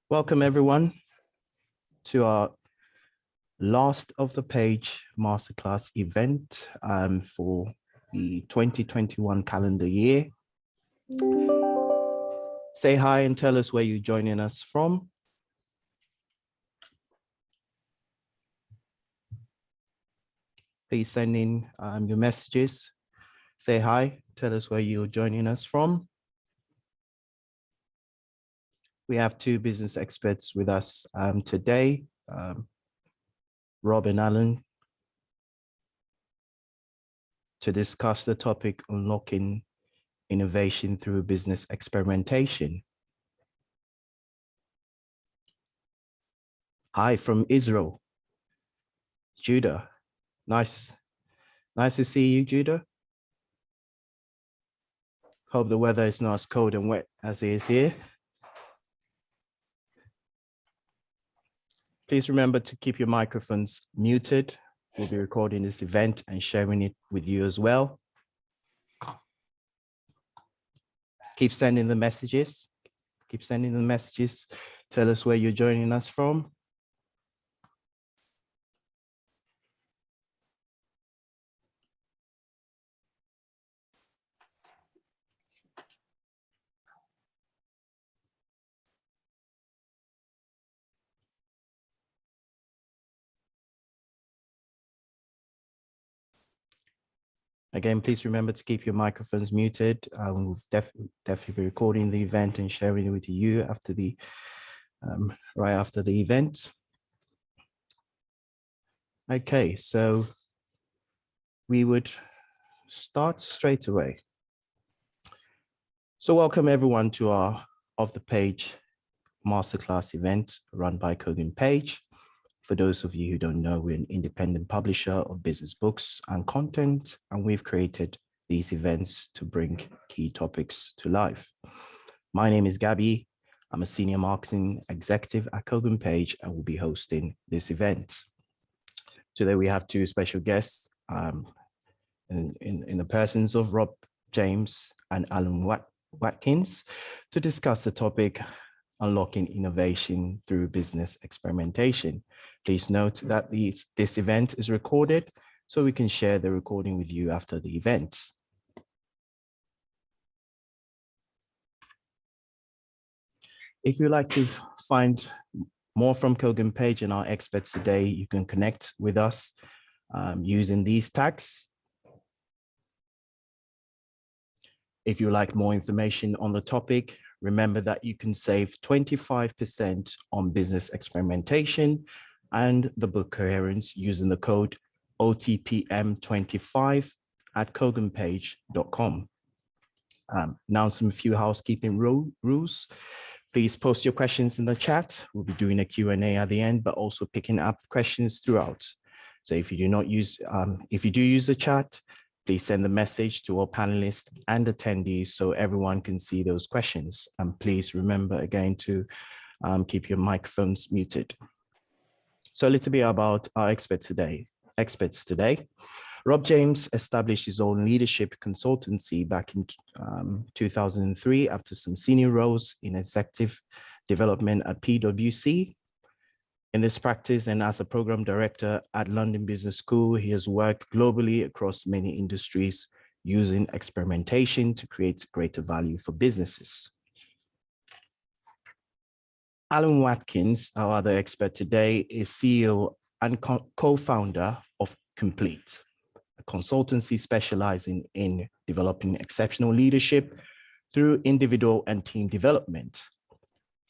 Welcome everyone to our last of the page masterclass event for the 2021 calendar year. Say hi and tell us where you're joining us from. Please send in your messages. Say hi, tell us where you're joining us from. We have two business experts with us today, Rob and Alan, to discuss the topic unlocking innovation through business experimentation. Hi from Israel, Judah. Nice to see you, Judah. Hope the weather is not as cold and wet as it is here. Please remember to keep your microphones muted. We'll be recording this event and sharing it with you as well. Keep sending the messages. Keep sending the messages. Tell us where you're joining us from. Again, please remember to keep your microphones muted. We'll definitely be recording the event and sharing it with you after the right after the event. Okay, so we would start straight away. So welcome everyone to our Off the Page masterclass event run by Kogan Page. For those of you who don't know, we're an independent publisher of business books and content, and we've created these events to bring key topics to life. My name is Gabby. I'm a senior marketing executive at Kogan Page and will be hosting this event. Today we have two special guests in the persons of Rob, James and Alan Watkins to discuss the topic unlocking innovation through business experimentation. Please note that this event is recorded, so we can share the recording with you after the event. If you'd like to find more from Kogan Page and our experts today, you can connect with us using these tags. If you like more information on the topic, remember that you can save 25% on business experimentation and the book Coherence using the code OTPM25 at koganpage.com. Now some few housekeeping rules. Please post your questions in the chat. We'll be doing a Q&A at the end, but also picking up questions throughout. So if you do use the chat, please send the message to all panelists and attendees so everyone can see those questions. And please remember again to keep your microphones muted. So a little bit about our experts today. Rob James established his own leadership consultancy back in 2003 after some senior roles in executive development at PwC. In this practice and as a program director at London Business School, he has worked globally across many industries using experimentation to create greater value for businesses. Alan Watkins, our other expert today, is CEO and co-founder of Complete, a consultancy specializing in developing exceptional leadership through individual and team development.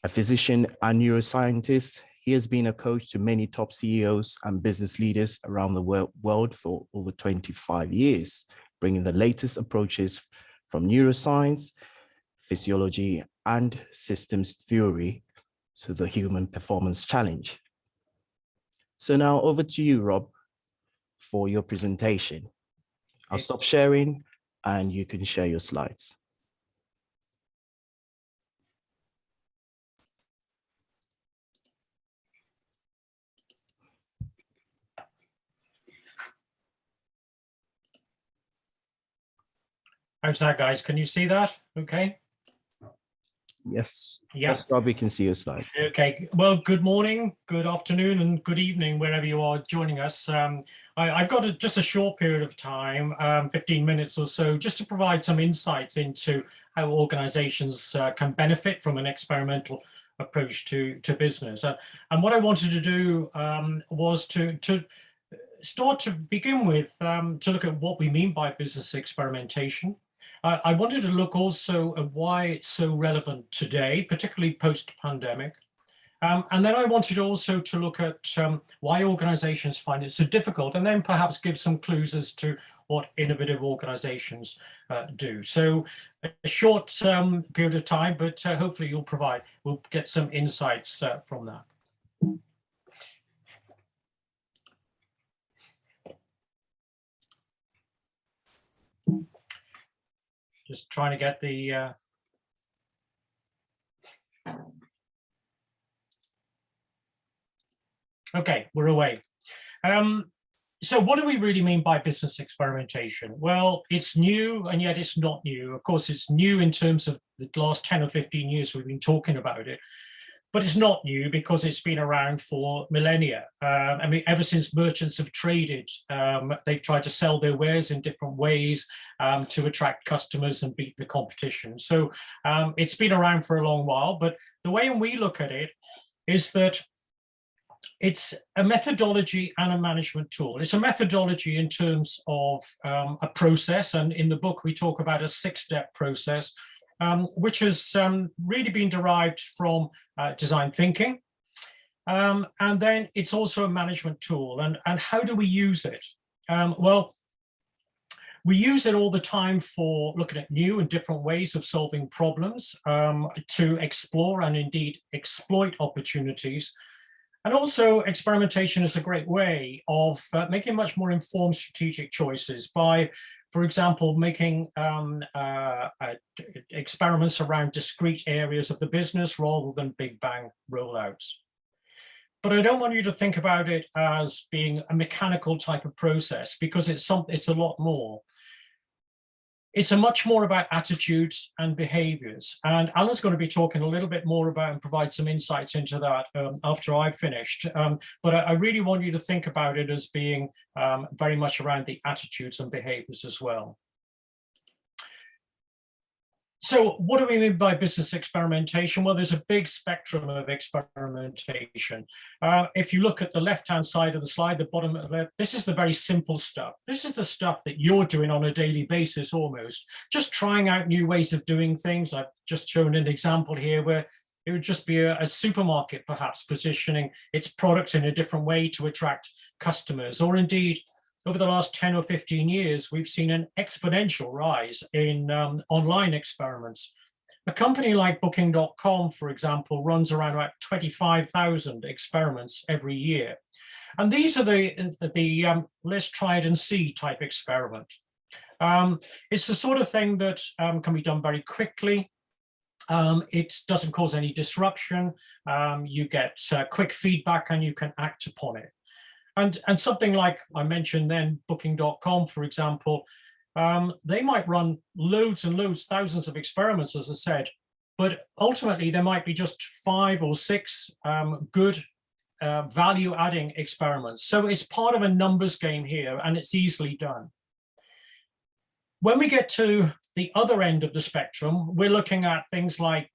A physician and neuroscientist, he has been a coach to many top CEOs and business leaders around the world for over 25 years, bringing the latest approaches from neuroscience, physiology, and systems theory to the human performance challenge. So now over to you, Rob, for your presentation. I'll stop sharing and you can share your slides. How's that, guys? Can you see that? Okay. Yes. Yeah. Yes, Rob, we can see your slides. Okay. Well, good morning, good afternoon, and good evening, wherever you are joining us. I've got just a short period of time, 15 minutes or so, just to provide some insights into how organizations can benefit from an experimental approach to business. And what I wanted to do was to start to begin with, to look at what we mean by business experimentation. I wanted to look also at why it's so relevant today, particularly post-pandemic. And then I wanted also to look at why organizations find it so difficult, and then perhaps give some clues as to what innovative organizations do. So a short period of time, but hopefully we'll get some insights from that. Just trying to get the okay, we're away. So what do we really mean by business experimentation? Well, it's new, and yet it's not new. Of course, it's new in terms of the last 10 or 15 years we've been talking about it, but it's not new because it's been around for millennia. I mean, ever since merchants have traded, they've tried to sell their wares in different ways to attract customers and beat the competition. So it's been around for a long while, but the way we look at it is that it's a methodology and a management tool. It's a methodology in terms of a process, and in the book we talk about a 6-step process, which has really been derived from design thinking. And then it's also a management tool. And how do we use it? Well, we use it all the time for looking at new and different ways of solving problems, to explore and indeed exploit opportunities. And also, experimentation is a great way of making much more informed strategic choices by, for example, making experiments around discrete areas of the business rather than big bang rollouts. But I don't want you to think about it as being a mechanical type of process, because it's a lot more. It's a much more about attitudes and behaviors. And Alan's going to be talking a little bit more about and provide some insights into that after I've finished. But I really want you to think about it as being very much around the attitudes and behaviors as well. So what do we mean by business experimentation? Well, there's a big spectrum of experimentation. If you look at the left-hand side of the slide, the bottom left, this is the very simple stuff. This is the stuff that you're doing on a daily basis almost, just trying out new ways of doing things. I've just shown an example here where it would just be a supermarket perhaps positioning its products in a different way to attract customers, or indeed, over the last 10 or 15 years, we've seen an exponential rise in online experiments. A company like Booking.com, for example, runs around about 25,000 experiments every year. And these are the let's try it and see type experiment. It's the sort of thing that can be done very quickly. It doesn't cause any disruption. You get quick feedback and you can act upon it. And something like I mentioned then, Booking.com, for example, they might run loads and loads, thousands of experiments, as I said, but ultimately there might be just 5 or 6 good value-adding experiments. So it's part of a numbers game here, and it's easily done. When we get to the other end of the spectrum, we're looking at things like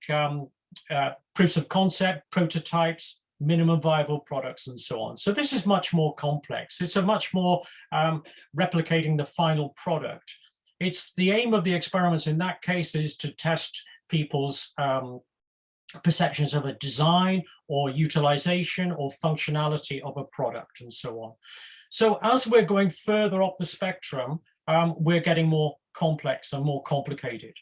proofs of concept, prototypes, minimum viable products, and so on. So this is much more complex. It's a much more replicating the final product. It's the aim of the experiments in that case is to test people's perceptions of a design or utilization or functionality of a product, and so on. So as we're going further up the spectrum, we're getting more complex and more complicated.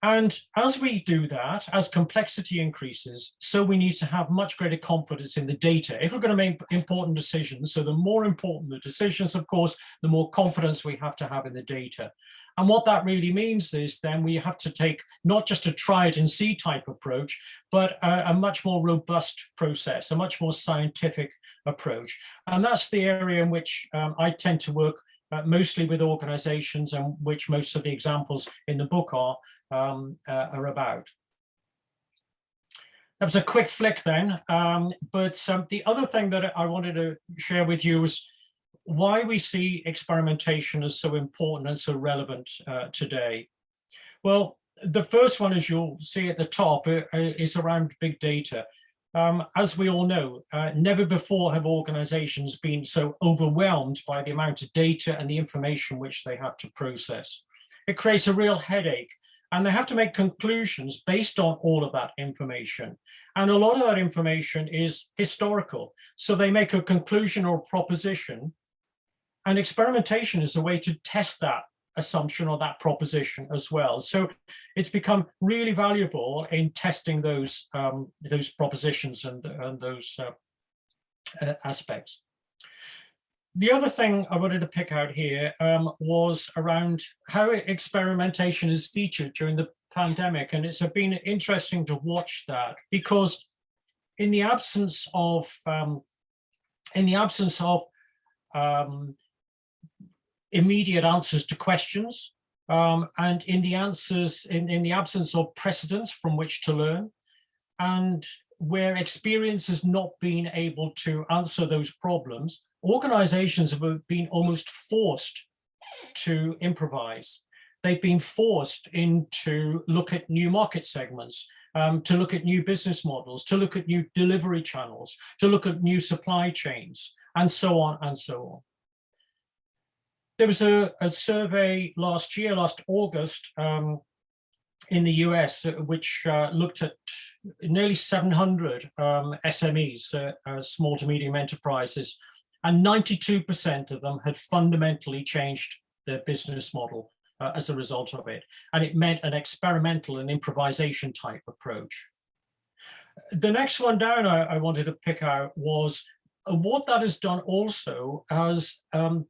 And as we do that, as complexity increases, so we need to have much greater confidence in the data if we're going to make important decisions. So the more important the decisions, of course, the more confidence we have to have in the data. And what that really means is then we have to take not just a try it and see type approach, but a much more robust process, a much more scientific approach. And that's the area in which I tend to work mostly with organizations, and which most of the examples in the book are about. That was a quick flick then, but the other thing that I wanted to share with you is why we see experimentation as so important and so relevant today. Well, the first one, as you'll see at the top, is around big data. As we all know, never before have organizations been so overwhelmed by the amount of data and the information which they have to process. It creates a real headache, and they have to make conclusions based on all of that information. And a lot of that information is historical. So they make a conclusion or a proposition, and experimentation is a way to test that assumption or that proposition as well. So it's become really valuable in testing those propositions and those aspects. The other thing I wanted to pick out here was around how experimentation is featured during the pandemic, and it's been interesting to watch that, because in the absence of immediate answers to questions, and in the absence of precedents from which to learn, and where experience has not been able to answer those problems, organizations have been almost forced to improvise. They've been forced into look at new market segments, to look at new business models, to look at new delivery channels, to look at new supply chains, and so on and so on. There was a survey last August, in the US, which looked at nearly 700 SMEs, small to medium enterprises, and 92% of them had fundamentally changed their business model as a result of it. And it meant an experimental and improvisation type approach. The next one down I wanted to pick out was what that has done also has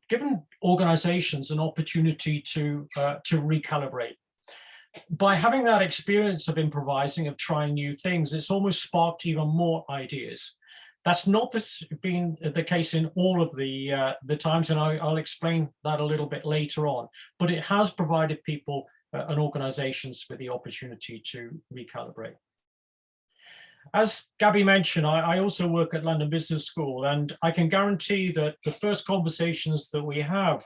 given organizations an opportunity to recalibrate. By having that experience of improvising, of trying new things, it's almost sparked even more ideas. That's not been the case in all of the times, and I'll explain that a little bit later on, but it has provided people and organizations with the opportunity to recalibrate. As Gabby mentioned, I also work at London Business School, and I can guarantee that the first conversations that we have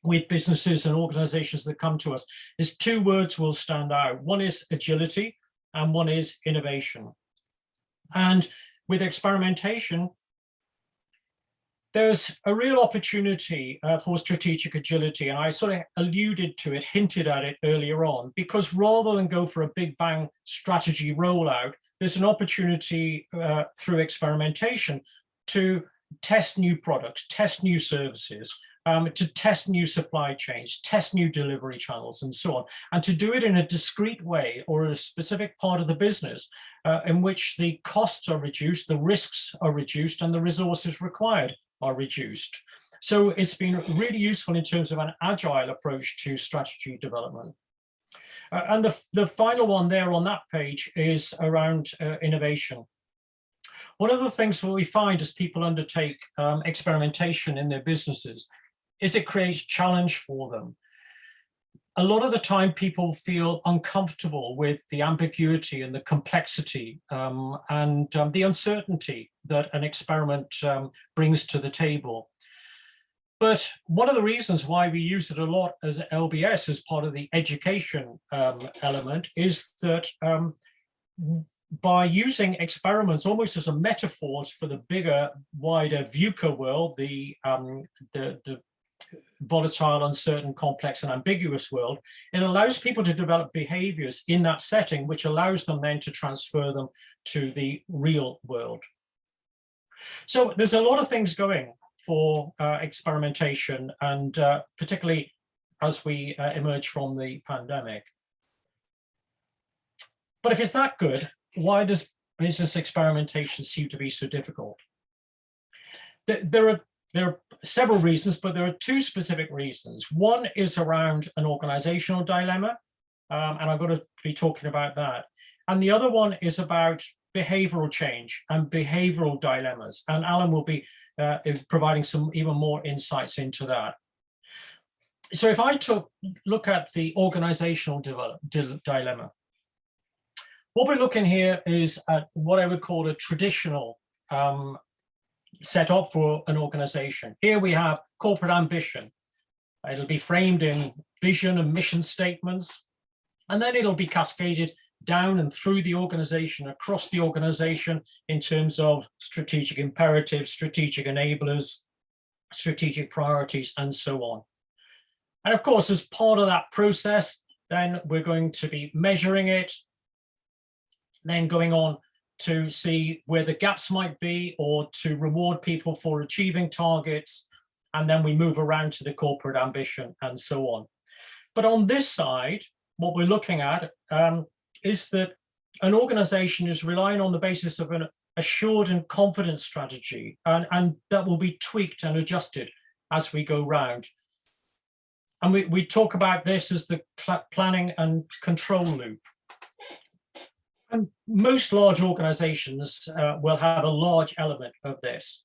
with businesses and organizations that come to us is two words will stand out. One is agility and one is innovation. And with experimentation, there's a real opportunity for strategic agility. And I sort of alluded to it, hinted at it earlier on, because rather than go for a big bang strategy rollout, there's an opportunity through experimentation to test new products, test new services, to test new supply chains, test new delivery channels, and so on, and to do it in a discrete way or a specific part of the business in which the costs are reduced, the risks are reduced, and the resources required are reduced. So it's been really useful in terms of an agile approach to strategy development. And the final one there on that page is around innovation. One of the things that we find as people undertake experimentation in their businesses is it creates challenge for them. A lot of the time people feel uncomfortable with the ambiguity and the complexity and the uncertainty that an experiment brings to the table. But one of the reasons why we use it a lot as LBS as part of the education element is that by using experiments almost as a metaphor for the bigger, wider VUCA world, the volatile, uncertain, complex, and ambiguous world, it allows people to develop behaviors in that setting, which allows them then to transfer them to the real world. So there's a lot of things going for experimentation, and particularly as we emerge from the pandemic. But if it's that good, why does business experimentation seem to be so difficult? There are several reasons, but there are two specific reasons. One is around an organizational dilemma, and I'm going to be talking about that. And the other one is about behavioral change and behavioral dilemmas. And Alan will be providing some even more insights into that. So if I look at the organizational dilemma, What we're looking here is at what I would call a traditional setup for an organization. Here we have corporate ambition. It'll be framed in vision and mission statements, and then it'll be cascaded down and through the organization, across the organization in terms of strategic imperatives, strategic enablers, strategic priorities, and so on. And of course, as part of that process, then we're going to be measuring it, then going on to see where the gaps might be or to reward people for achieving targets. And then we move around to the corporate ambition and so on. But on this side, what we're looking at is that an organization is relying on the basis of an assured and confident strategy, and that will be tweaked and adjusted as we go round. And we talk about this as the planning and control loop. And most large organizations will have a large element of this.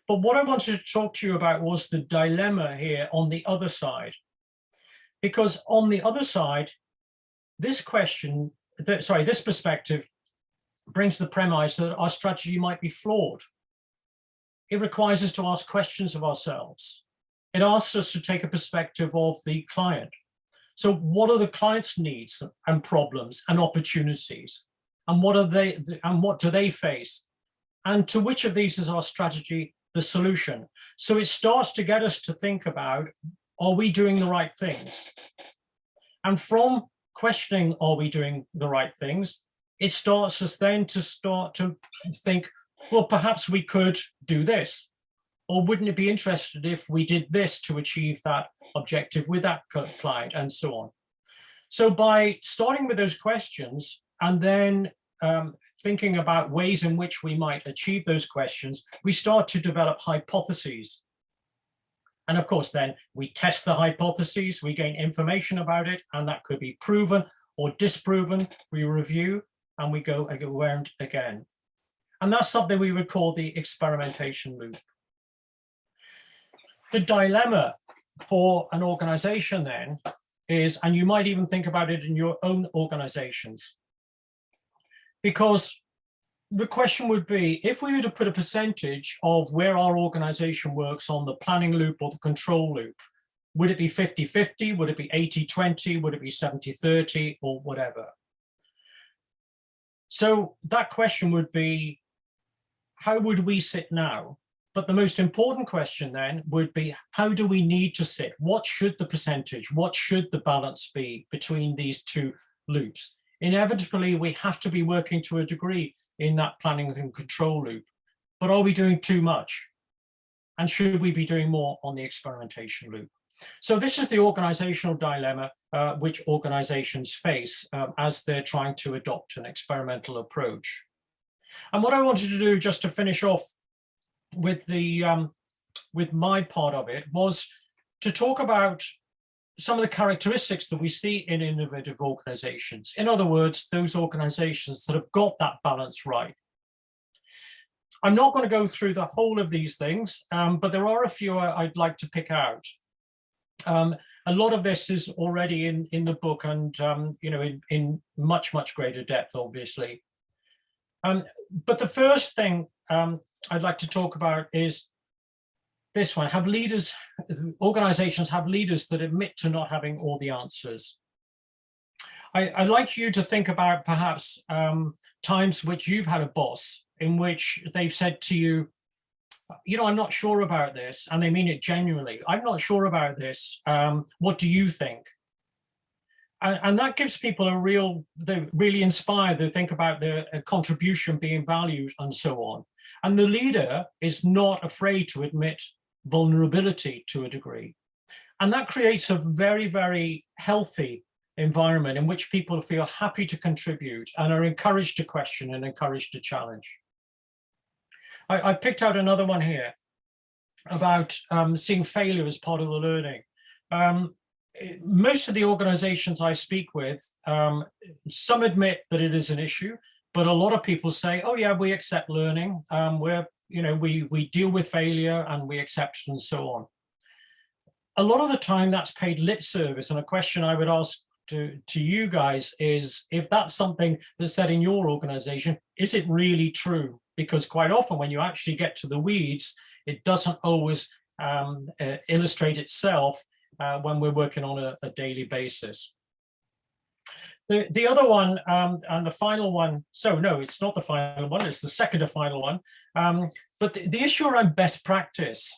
But what I wanted to talk to you about was the dilemma here on the other side. Because on the other side, this perspective brings the premise that our strategy might be flawed. It requires us to ask questions of ourselves. It asks us to take a perspective of the client. So what are the client's needs and problems and opportunities? And what do they face? And to which of these is our strategy the solution? So it starts to get us to think about, are we doing the right things? And from questioning, are we doing the right things? It starts us then to think, well, perhaps we could do this. Or wouldn't it be interested if we did this to achieve that objective with that client, and so on. So by starting with those questions and then thinking about ways in which we might achieve those questions, we start to develop hypotheses. And of course, then we test the hypotheses, we gain information about it, and that could be proven or disproven. We review and we go around again. And that's something we would call the experimentation loop. The dilemma for an organization then is, and you might even think about it in your own organizations, because the question would be, if we were to put a percentage of where our organization works on the planning loop or the control loop, would it be 50-50? Would it be 80-20? Would it be 70-30 or whatever? So that question would be, how would we sit now? But the most important question then would be, how do we need to sit? What should the percentage, what should the balance be between these two loops? Inevitably, we have to be working to a degree in that planning and control loop. But are we doing too much? And should we be doing more on the experimentation loop? So this is the organizational dilemma which organizations face as they're trying to adopt an experimental approach. And what I wanted to do, just to finish off with my part of it, was to talk about some of the characteristics that we see in innovative organizations. In other words, those organizations that have got that balance right. I'm not going to go through the whole of these things, but there are a few I'd like to pick out. A lot of this is already in the book, and in much much greater depth, obviously. But the first thing I'd like to talk about is this one: organizations have leaders that admit to not having all the answers. I'd like you to think about perhaps times which you've had a boss in which they've said to you, I'm not sure about this, and they mean it genuinely. I'm not sure about this. What do you think? And that gives people they're really inspired. They think about their contribution being valued and so on. And the leader is not afraid to admit vulnerability to a degree. And that creates a very, very healthy environment in which people feel happy to contribute and are encouraged to question and encouraged to challenge. I picked out another one here about seeing failure as part of the learning. Most of the organizations I speak with, some admit that it is an issue, but a lot of people say, oh yeah, we accept learning. We deal with failure and we accept and so on. A lot of the time that's paid lip service, and a question I would ask to you guys is, if that's something that's said in your organization, is it really true? Because quite often when you actually get to the weeds, it doesn't always illustrate itself when we're working on a daily basis. The other one, and the final one, so no, it's not the final one, it's the second to final one. But the issue around best practice,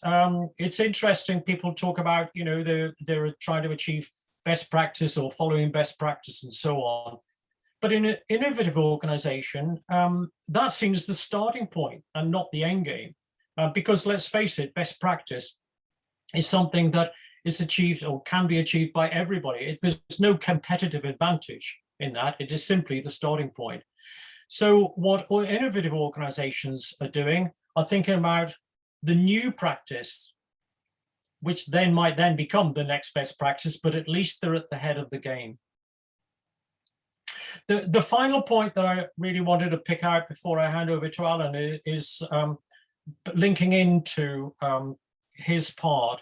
it's interesting, people talk about, you know, they're trying to achieve best practice or following best practice and so on. But in an innovative organization, that's seen as the starting point and not the end game. Because let's face it, best practice is something that is achieved or can be achieved by everybody. There's no competitive advantage in that. It is simply the starting point. So what innovative organizations are doing are thinking about the new practice, which then might then become the next best practice, but at least they're at the head of the game. The final point that I really wanted to pick out before I hand over to Alan is linking into his part,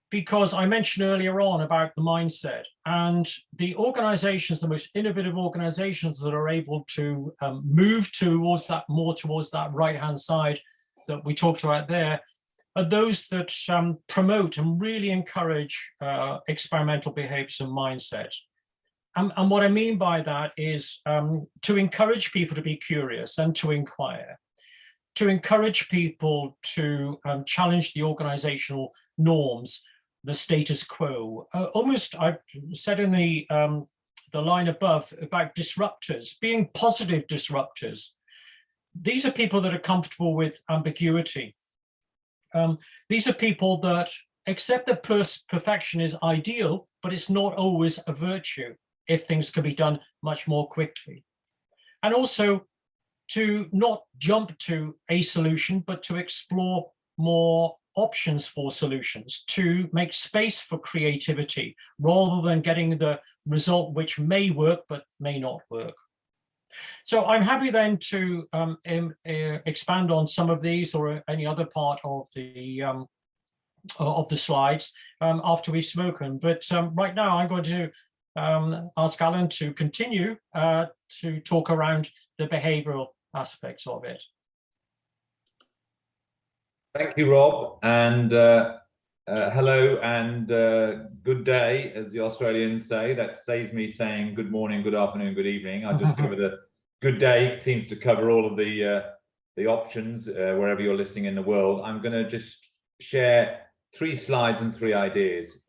because I mentioned earlier on about the mindset, and the organizations, the most innovative organizations that are able to move towards that, more towards that right-hand side that we talked about there, are those that promote and really encourage experimental behaviors and mindset. And what I mean by that is to encourage people to be curious and to inquire, to encourage people to challenge the organizational norms, the status quo. Almost, I said in the line above about disruptors, being positive disruptors. These are people that are comfortable with ambiguity. These are people that accept that perfection is ideal, but it's not always a virtue if things can be done much more quickly. And also to not jump to a solution, but to explore more options for solutions, to make space for creativity, rather than getting the result which may work, but may not work. So I'm happy then to expand on some of these or any other part of the slides after we've spoken. But right now I'm going to ask Alan to continue to talk around the behavioral aspects of it. Thank you, Rob, and hello and good day, as the Australians say. That saves me saying good morning, good afternoon, good evening. I just give it a good day. It seems to cover all of the options wherever you're listening in the world. I'm going to just share 3 slides and 3 ideas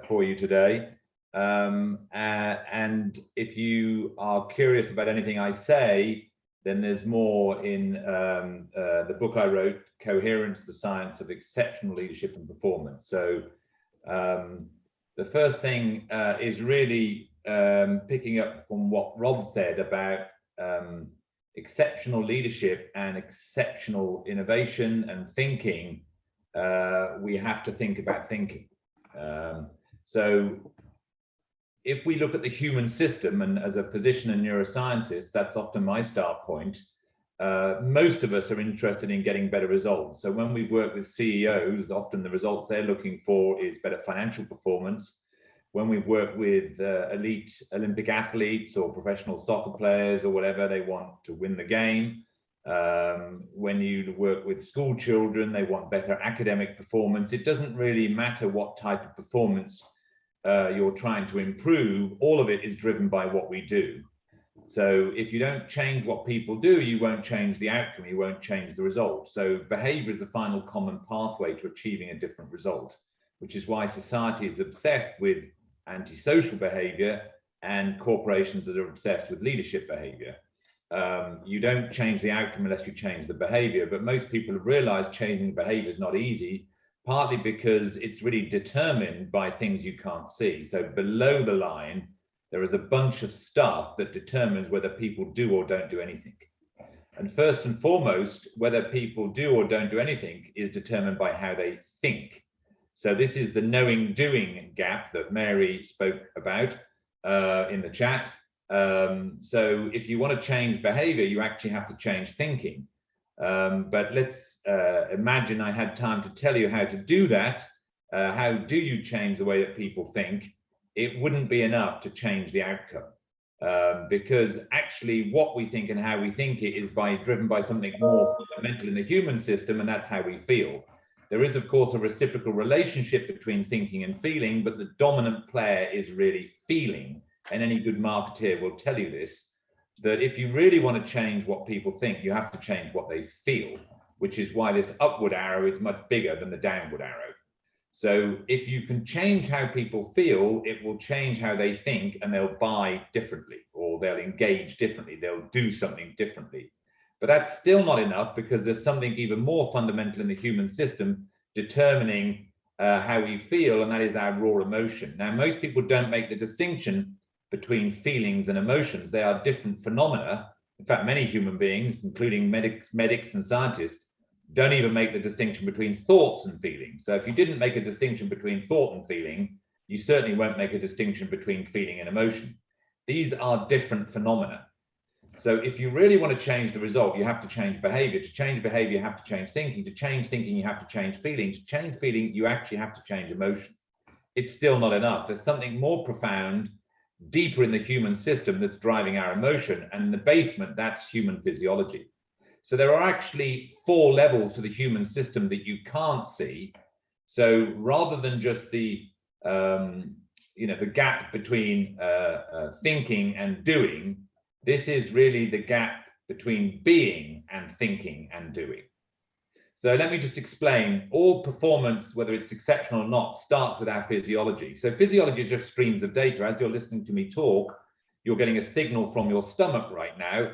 for you today. And if you are curious about anything I say, then there's more in the book I wrote, Coherence, the Science of Exceptional Leadership and Performance. So the first thing is really picking up from what Rob said about exceptional leadership and exceptional innovation and thinking. We have to think about thinking. So if we look at the human system, and as a physician and neuroscientist, that's often my start point, most of us are interested in getting better results. So when we've worked with CEOs, often the results they're looking for is better financial performance. When we've worked with elite Olympic athletes or professional soccer players or whatever, they want to win the game. When you work with school children, they want better academic performance. It doesn't really matter what type of performance you're trying to improve. All of it is driven by what we do. So if you don't change what people do, you won't change the outcome, you won't change the result. So behavior is the final common pathway to achieving a different result, which is why society is obsessed with antisocial behavior and corporations that are obsessed with leadership behavior. You don't change the outcome unless you change the behavior, but most people have realized changing behavior is not easy, partly because it's really determined by things you can't see. So below the line, there is a bunch of stuff that determines whether people do or don't do anything. And first and foremost, whether people do or don't do anything is determined by how they think. So this is the knowing-doing gap that Mary spoke about in the chat. So if you want to change behavior, you actually have to change thinking. But let's imagine I had time to tell you how to do that. How do you change the way that people think? it wouldn't be enough to change the outcome. Because actually what we think and how we think it is driven by something more fundamental in the human system, and that's how we feel. There is, of course, a reciprocal relationship between thinking and feeling, but the dominant player is really feeling. And any good marketeer will tell you this, that if you really want to change what people think, you have to change what they feel, which is why this upward arrow is much bigger than the downward arrow. So if you can change how people feel, it will change how they think, and they'll buy differently, or they'll engage differently, they'll do something differently. But that's still not enough, because there's something even more fundamental in the human system determining how we feel, and that is our raw emotion. Now, most people don't make the distinction between feelings and emotions. They are different phenomena. In fact, many human beings, including medics and scientists, don't even make the distinction between thoughts and feelings. So if you didn't make a distinction between thought and feeling, you certainly won't make a distinction between feeling and emotion. These are different phenomena. So if you really want to change the result, you have to change behavior. To change behavior, you have to change thinking. To change thinking, you have to change feeling. To change feeling, you actually have to change emotion. It's still not enough. There's something more profound, deeper in the human system that's driving our emotion. And in the basement, that's human physiology. So there are actually 4 levels to the human system that you can't see. So rather than just the gap between thinking and doing, this is really the gap between being and thinking and doing. So let me just explain. All performance, whether it's exceptional or not, starts with our physiology. So physiology is just streams of data. As you're listening to me talk, you're getting a signal from your stomach right now,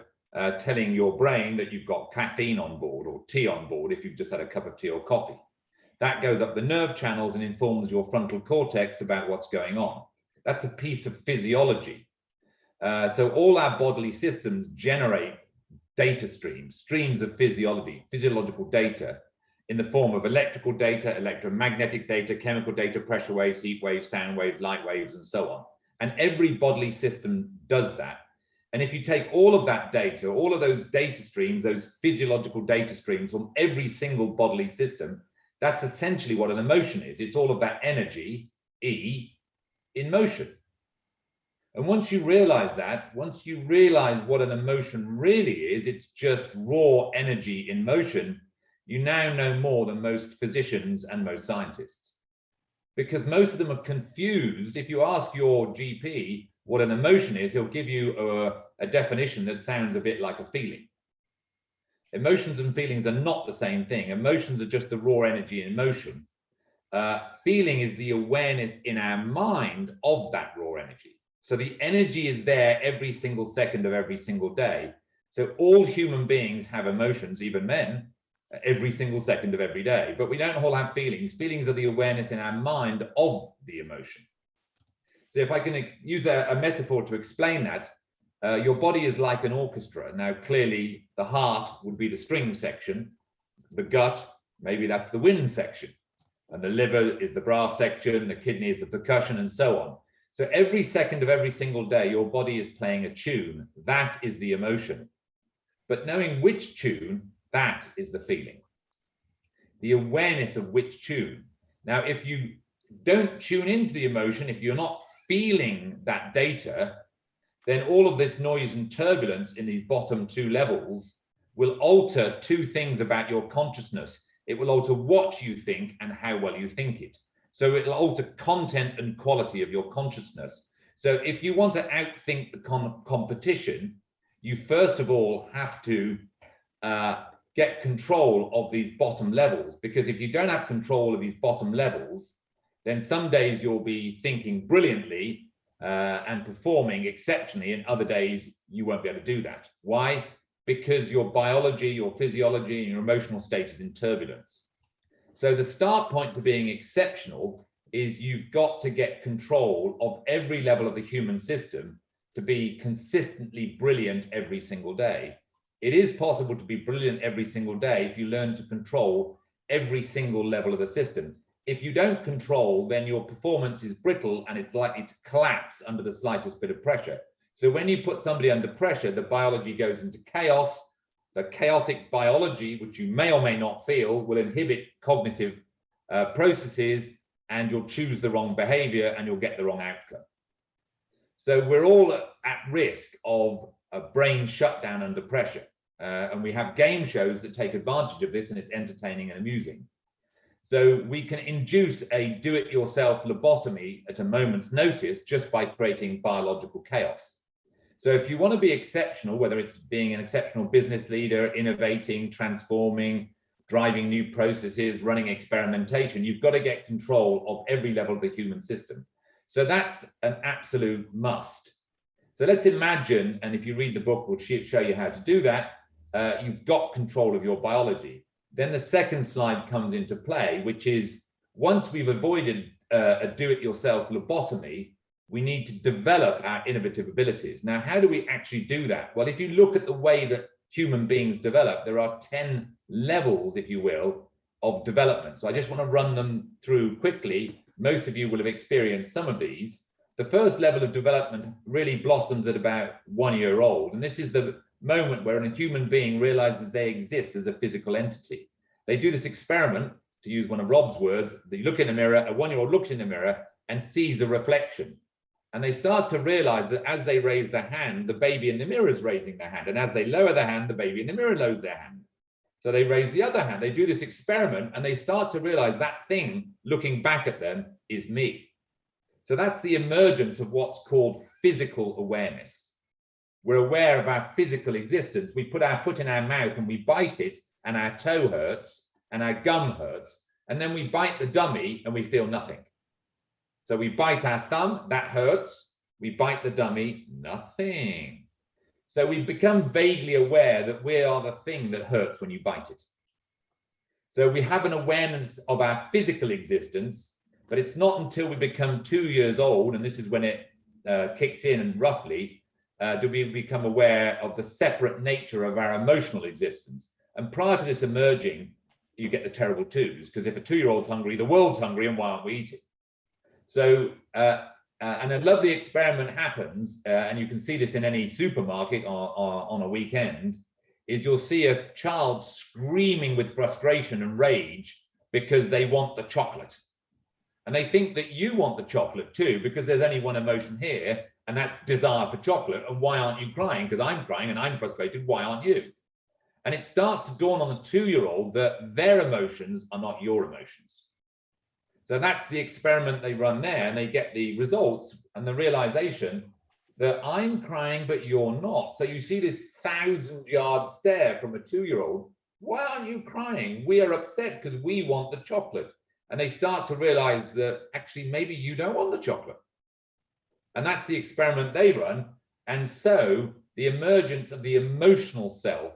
telling your brain that you've got caffeine on board, or tea on board if you've just had a cup of tea or coffee. That goes up the nerve channels and informs your frontal cortex about what's going on. That's a piece of physiology. So all our bodily systems generate data streams of physiological data in the form of electrical data, electromagnetic data, chemical data, pressure waves, heat waves, sound waves, light waves, and so on. And every bodily system does that. And if you take all of that data, all of those data streams, those physiological data streams from every single bodily system, that's essentially what an emotion is. It's all about energy, E, in motion. And once you realize that, once you realize what an emotion really is, it's just raw energy in motion, you now know more than most physicians and most scientists. Because most of them are confused. If you ask your GP what an emotion is, he'll give you a definition that sounds a bit like a feeling. Emotions and feelings are not the same thing. Emotions are just the raw energy in motion. Feeling is the awareness in our mind of that raw energy. So the energy is there every single second of every single day. So all human beings have emotions, even men, every single second of every day. But we don't all have feelings. Feelings are the awareness in our mind of the emotion. So if I can use a metaphor to explain that, your body is like an orchestra. Now, clearly, the heart would be the string section. The gut, maybe that's the wind section. And the liver is the brass section. The kidney is the percussion, and so on. So every second of every single day, your body is playing a tune. That is the emotion. But knowing which tune, that is the feeling. The awareness of which tune. Now, if you don't tune into the emotion, if you're not feeling that data, then all of this noise and turbulence in these bottom 2 levels will alter 2 things about your consciousness. It will alter what you think and how well you think it. So it'll alter content and quality of your consciousness. So if you want to outthink the competition, you first of all have to get control of these bottom levels. Because if you don't have control of these bottom levels, then some days you'll be thinking brilliantly and performing exceptionally, and other days you won't be able to do that. Why? Because your biology, your physiology, and your emotional state is in turbulence. So the start point to being exceptional is you've got to get control of every level of the human system to be consistently brilliant every single day. It is possible to be brilliant every single day if you learn to control every single level of the system. If you don't control, then your performance is brittle and it's likely to collapse under the slightest bit of pressure. So when you put somebody under pressure, the biology goes into chaos. The chaotic biology, which you may or may not feel, will inhibit cognitive processes, and you'll choose the wrong behavior and you'll get the wrong outcome. So we're all at risk of a brain shutdown under pressure. And we have game shows that take advantage of this, and it's entertaining and amusing. So we can induce a do-it-yourself lobotomy at a moment's notice just by creating biological chaos. So if you want to be exceptional, whether it's being an exceptional business leader, innovating, transforming, driving new processes, running experimentation, you've got to get control of every level of the human system. So that's an absolute must. So let's imagine, and if you read the book, we'll show you how to do that, you've got control of your biology. Then the second slide comes into play, which is once we've avoided a do-it-yourself lobotomy, we need to develop our innovative abilities. Now, how do we actually do that? Well, if you look at the way that human beings develop, there are 10 levels, if you will, of development. So I just want to run them through quickly. Most of you will have experienced some of these. The first level of development really blossoms at about 1 year old. And this is the moment where a human being realizes they exist as a physical entity. They do this experiment, to use one of Rob's words, they look in a mirror, a 1-year-old looks in the mirror and sees a reflection. And they start to realize that as they raise their hand, the baby in the mirror is raising their hand. And as they lower their hand, the baby in the mirror lowers their hand. So they raise the other hand. They do this experiment and they start to realize that thing looking back at them is me. So that's the emergence of what's called physical awareness. We're aware of our physical existence. We put our foot in our mouth and we bite it and our toe hurts and our gum hurts. And then we bite the dummy and we feel nothing. So we bite our thumb, that hurts. We bite the dummy, nothing. So we become vaguely aware that we are the thing that hurts when you bite it. So we have an awareness of our physical existence, but it's not until we become 2 years old, and this is when it kicks in and roughly, do we become aware of the separate nature of our emotional existence. And prior to this emerging, you get the terrible twos, because if a 2-year-old's hungry, the world's hungry, and why aren't we eating? So, and a lovely experiment happens, and you can see this in any supermarket on a weekend, is you'll see a child screaming with frustration and rage because they want the chocolate. And they think that you want the chocolate too, because there's only one emotion here, and that's desire for chocolate. And why aren't you crying? Because I'm crying and I'm frustrated. Why aren't you? And it starts to dawn on the 2-year-old that their emotions are not your emotions. So that's the experiment they run there, and they get the results and the realization that I'm crying, but you're not. So you see this 1,000-yard stare from a 2-year-old. Why aren't you crying? We are upset because we want the chocolate. And they start to realize that actually maybe you don't want the chocolate. And that's the experiment they run. And so the emergence of the emotional self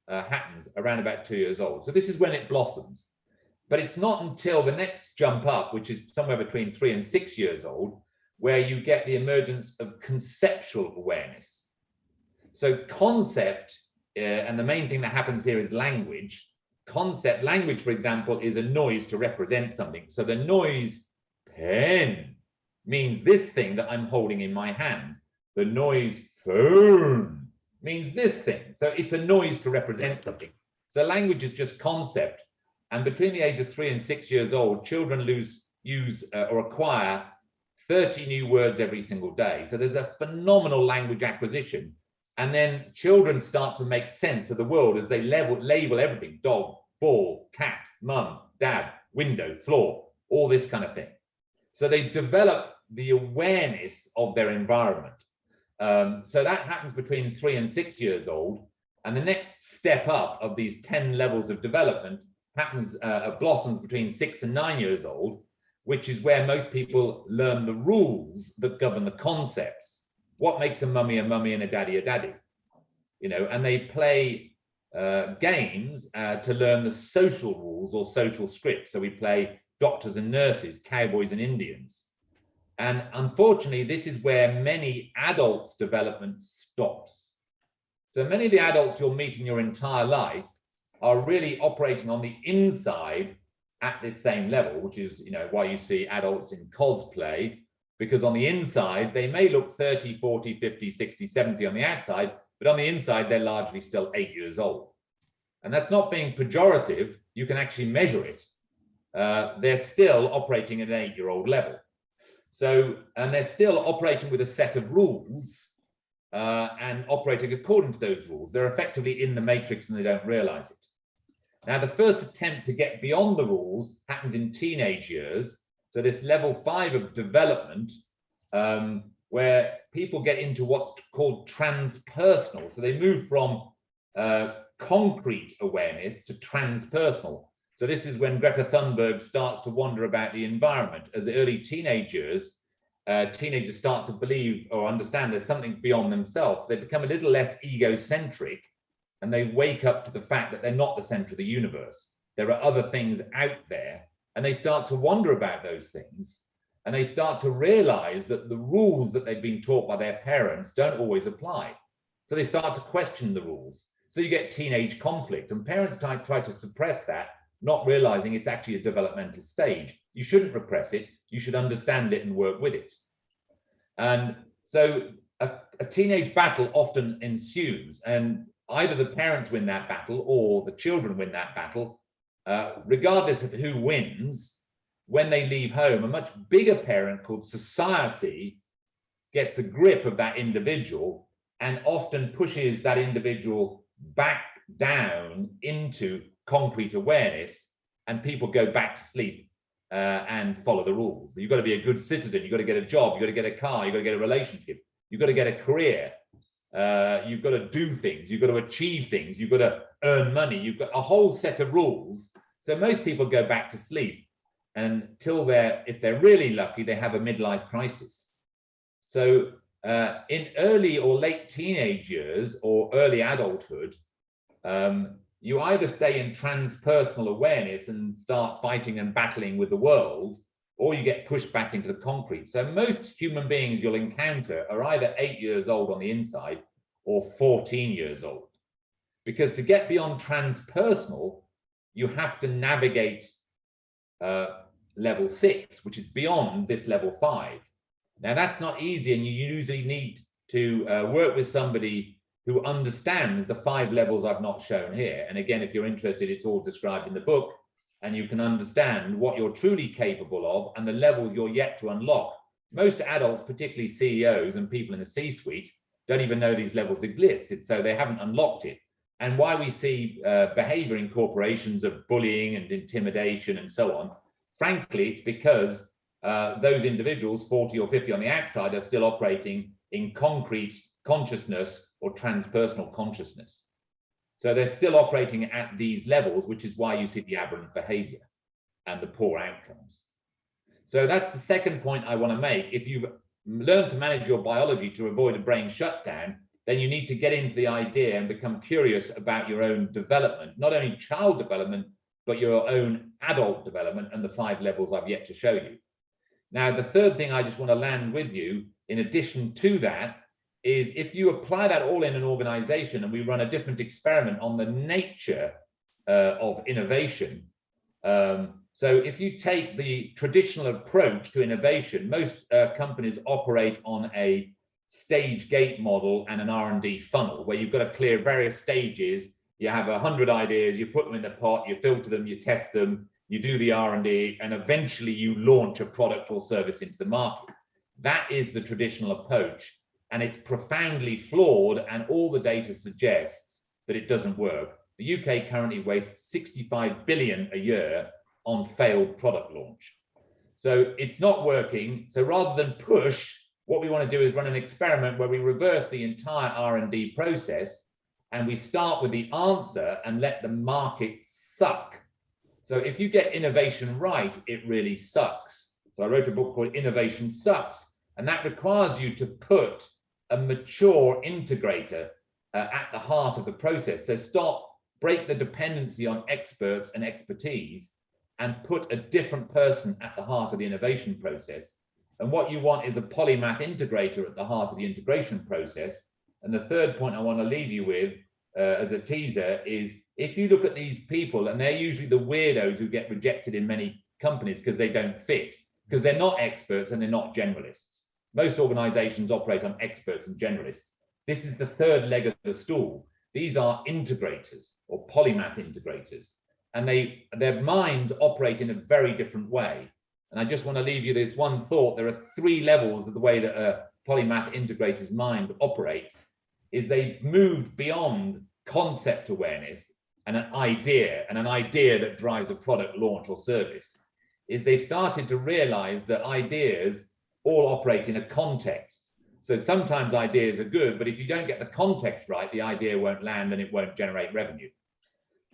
happens around about 2 years old. So this is when it blossoms. But it's not until the next jump up, which is somewhere between 3 and 6 years old, where you get the emergence of conceptual awareness. So concept, and the main thing that happens here is language. Language, for example, is a noise to represent something. So the noise pen means this thing that I'm holding in my hand. The noise phone means this thing. So it's a noise to represent something. So language is just concept. And between the age of 3 and 6 years old, children use or acquire 30 new words every single day. So there's a phenomenal language acquisition. And then children start to make sense of the world as they label everything: dog, ball, cat, mum, dad, window, floor, all this kind of thing. So they develop the awareness of their environment. So that happens between 3 and 6 years old. And the next step up of these 10 levels of development happens, blossoms between 6 and 9 years old, which is where most people learn the rules that govern the concepts. What makes a mummy and a daddy? You know, and they play games to learn the social rules or social scripts. So we play doctors and nurses, cowboys and Indians. And unfortunately, this is where many adults' development stops. So many of the adults you'll meet in your entire life are really operating on the inside at this same level, which is, you know, why you see adults in cosplay, because on the inside, they may look 30, 40, 50, 60, 70 on the outside, but on the inside, they're largely still 8 years old. And that's not being pejorative. You can actually measure it. they're still operating at an 8-year-old level. So, and they're still operating with a set of rules and operating according to those rules. They're effectively in the matrix and they don't realize it. Now, the first attempt to get beyond the rules happens in teenage years. So this level 5 of development, where people get into what's called transpersonal. So they move from concrete awareness to transpersonal. So this is when Greta Thunberg starts to wonder about the environment. As the early teenagers start to believe or understand there's something beyond themselves. They become a little less egocentric and they wake up to the fact that they're not the center of the universe. There are other things out there, and they start to wonder about those things. And they start to realize that the rules that they've been taught by their parents don't always apply. So they start to question the rules. So you get teenage conflict, and parents try to suppress that, not realizing it's actually a developmental stage. You shouldn't repress it. You should understand it and work with it. And so a teenage battle often ensues, and either the parents win that battle or the children win that battle. Regardless of who wins, when they leave home, a much bigger parent called society gets a grip of that individual and often pushes that individual back down into concrete awareness, and people go back to sleep and follow the rules. You've got to be a good citizen. You've got to get a job. You've got to get a car. You've got to get a relationship. You've got to get a career. You've got to do things. You've got to achieve things. You've got to earn money. You've got a whole set of rules. So most people go back to sleep until if they're really lucky, they have a midlife crisis. So in early or late teenage years or early adulthood, you either stay in transpersonal awareness and start fighting and battling with the world, or you get pushed back into the concrete. So most human beings you'll encounter are either 8 years old on the inside or 14 years old. Because to get beyond transpersonal, you have to navigate level 6, which is beyond this level 5. Now that's not easy, and you usually need to work with somebody who understands the 5 levels I've not shown here. And again, if you're interested, it's all described in the book, and you can understand what you're truly capable of and the levels you're yet to unlock. Most adults, particularly CEOs and people in the C-suite, don't even know these levels exist, so they haven't unlocked it. And why we see behavior in corporations of bullying and intimidation and so on, frankly, it's because those individuals, 40 or 50 on the outside, are still operating in concrete consciousness or transpersonal consciousness. So they're still operating at these levels, which is why you see the aberrant behavior and the poor outcomes. So that's the second point I want to make. If you've learned to manage your biology to avoid a brain shutdown, then you need to get into the idea and become curious about your own development, not only child development, but your own adult development and the 5 levels I've yet to show you. Now, the third thing I just want to land with you, in addition to that, is if you apply that all in an organization and we run a different experiment on the nature of innovation. So if you take the traditional approach to innovation, most companies operate on a stage gate model and an R&D funnel, where you've got to clear various stages. You have 100 ideas, you put them in the pot, you filter them, you test them, you do the R&D, and eventually you launch a product or service into the market. That is the traditional approach, and it's profoundly flawed, and all the data suggests that it doesn't work. The UK currently wastes 65 billion a year on failed product launch. So it's not working. So rather than push, what we want to do is run an experiment where we reverse the entire R&D process, and we start with the answer and let the market suck. So if you get innovation right, it really sucks. So I wrote a book called Innovation Sucks, and that requires you to put a mature integrator at the heart of the process. So break the dependency on experts and expertise and put a different person at the heart of the innovation process. And what you want is a polymath integrator at the heart of the integration process. And the third point I want to leave you with as a teaser is, if you look at these people, and they're usually the weirdos who get rejected in many companies because they don't fit, because they're not experts and they're not generalists. Most organizations operate on experts and generalists. This is the third leg of the stool. These are integrators or polymath integrators. and their minds operate in a very different way. And I just want to leave you this one thought. There are 3 levels of the way that a polymath integrator's mind operates. Is they've moved beyond concept awareness and an idea that drives a product launch or service. Is they've started to realize that ideas all operate in a context. So sometimes ideas are good, but if you don't get the context right, the idea won't land and it won't generate revenue.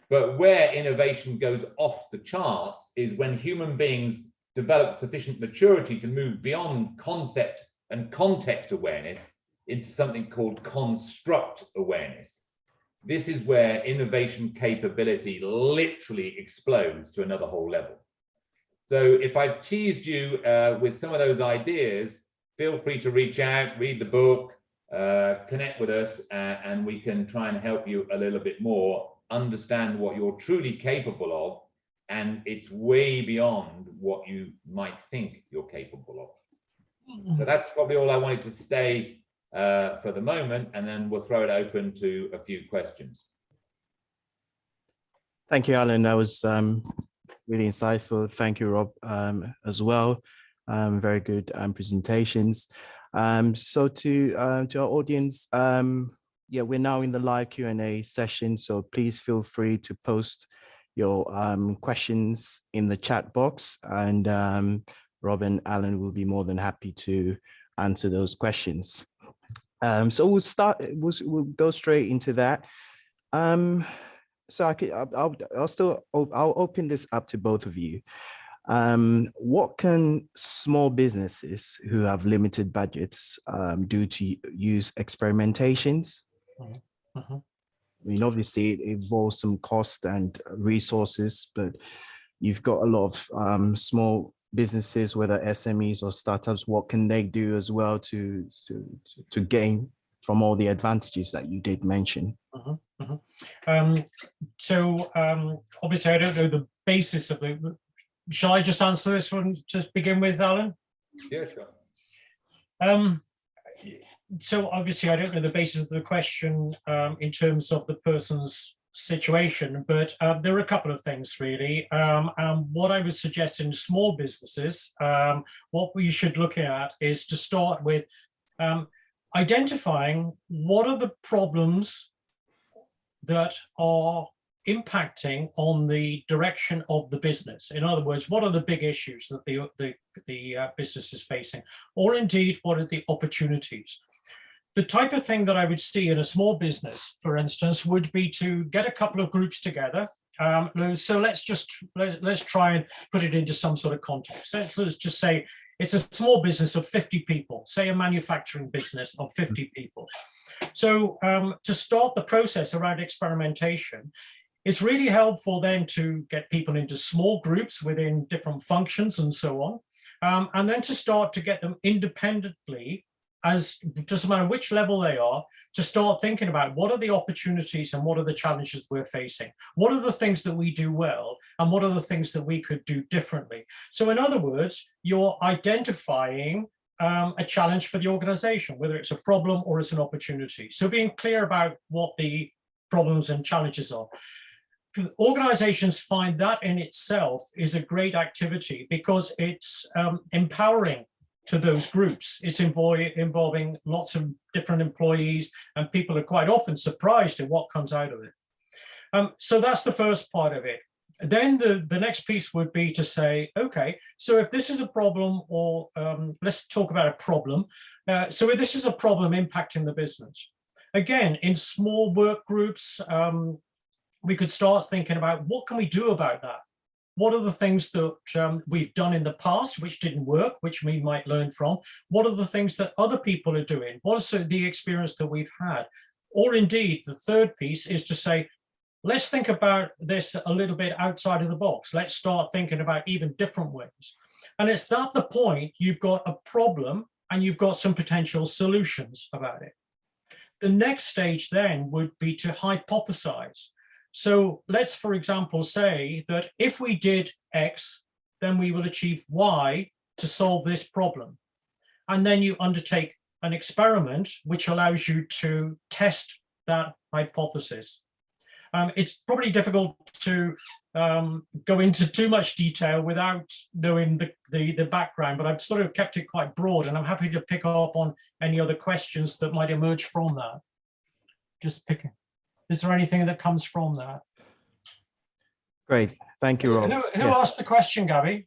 But where innovation goes off the charts is when human beings develop sufficient maturity to move beyond concept and context awareness into something called construct awareness. This is where innovation capability literally explodes to another whole level. So if I've teased you with some of those ideas, feel free to reach out, read the book, connect with us, and we can try and help you a little bit more understand what you're truly capable of. And it's way beyond what you might think you're capable of. So that's probably all I wanted to say for the moment, and then we'll throw it open to a few questions. Thank you, Alan. That was really insightful. Thank you, Rob, as well. Very good presentations. So to our audience, yeah, we're now in the live Q&A session, so please feel free to post your questions in the chat box, and Rob and Alan will be more than happy to answer those questions. So we'll go straight into that. So I'll open this up to both of you. What can small businesses who have limited budgets do to use experimentations? Mm-hmm. I mean, obviously it involves some cost and resources, but you've got a lot of small businesses, whether SMEs or startups. What can they do as well to gain from all the advantages that you did mention? Mm-hmm. Mm-hmm. So obviously I don't know the basis of the, shall I just answer this one to begin with, Alan? Yeah, sure. So obviously I don't know the basis of the question in terms of the person's situation, but there are a couple of things really. What I would suggest in small businesses, what we should look at is to start with identifying what are the problems that are impacting on the direction of the business. In other words, what are the big issues that the business is facing, or indeed, what are the opportunities? The type of thing that I would see in a small business, for instance, would be to get a couple of groups together. So let's try and put it into some sort of context. Let's just say it's a small business of 50 people, say a manufacturing business of 50 people. So to start the process around experimentation, it's really helpful then to get people into small groups within different functions and so on, and then to start to get them independently, as doesn't matter which level they are, to start thinking about what are the opportunities and what are the challenges we're facing? What are the things that we do well and what are the things that we could do differently? So in other words, you're identifying a challenge for the organization, whether it's a problem or it's an opportunity. So being clear about what the problems and challenges are. Organizations find that in itself is a great activity because it's empowering to those groups. It's involving lots of different employees, and people are quite often surprised at what comes out of it. So that's the first part of it. Then the next piece would be to say, okay, so if this is a problem, or let's talk about a problem. So if this is a problem impacting the business, again, in small work groups, we could start thinking about what can we do about that? What are the things that we've done in the past which didn't work, which we might learn from? What are the things that other people are doing? What is the experience that we've had? Or indeed, the third piece is to say, let's think about this a little bit outside of the box. Let's start thinking about even different ways. And it's at the point you've got a problem and you've got some potential solutions about it. The next stage then would be to hypothesize. So let's, for example, say that if we did X, then we will achieve Y to solve this problem. And then you undertake an experiment which allows you to test that hypothesis. It's probably difficult to go into too much detail without knowing the background, but I've sort of kept it quite broad, and I'm happy to pick up on any other questions that might emerge from that. Just picking. Is there anything that comes from that? Great, thank you, Rob. Who asked the question, Gabby?